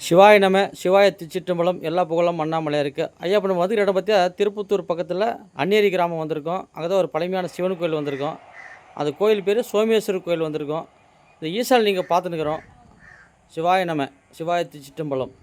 சிவாய நம சிவாய திருச்சிற்றம்பலம் எல்லா புகழும் அண்ணாமலை இருக்குது. ஐயா இப்போ நம்ம வந்து இடம் பார்த்தியா திருப்பத்தூர் பக்கத்தில் அன்னேரி கிராமம் வந்திருக்கோம். அங்கே தான் ஒரு பழமையான சிவன் கோயில் வந்திருக்கோம். அந்த கோயில் பேர் சோமேஸ்வரர் கோயில் வந்திருக்கோம். இந்த ஈசால் நீங்கள் பார்த்துன்னுக்குறோம். சிவாய நம சிவாய திருச்சிற்றம்பலம்.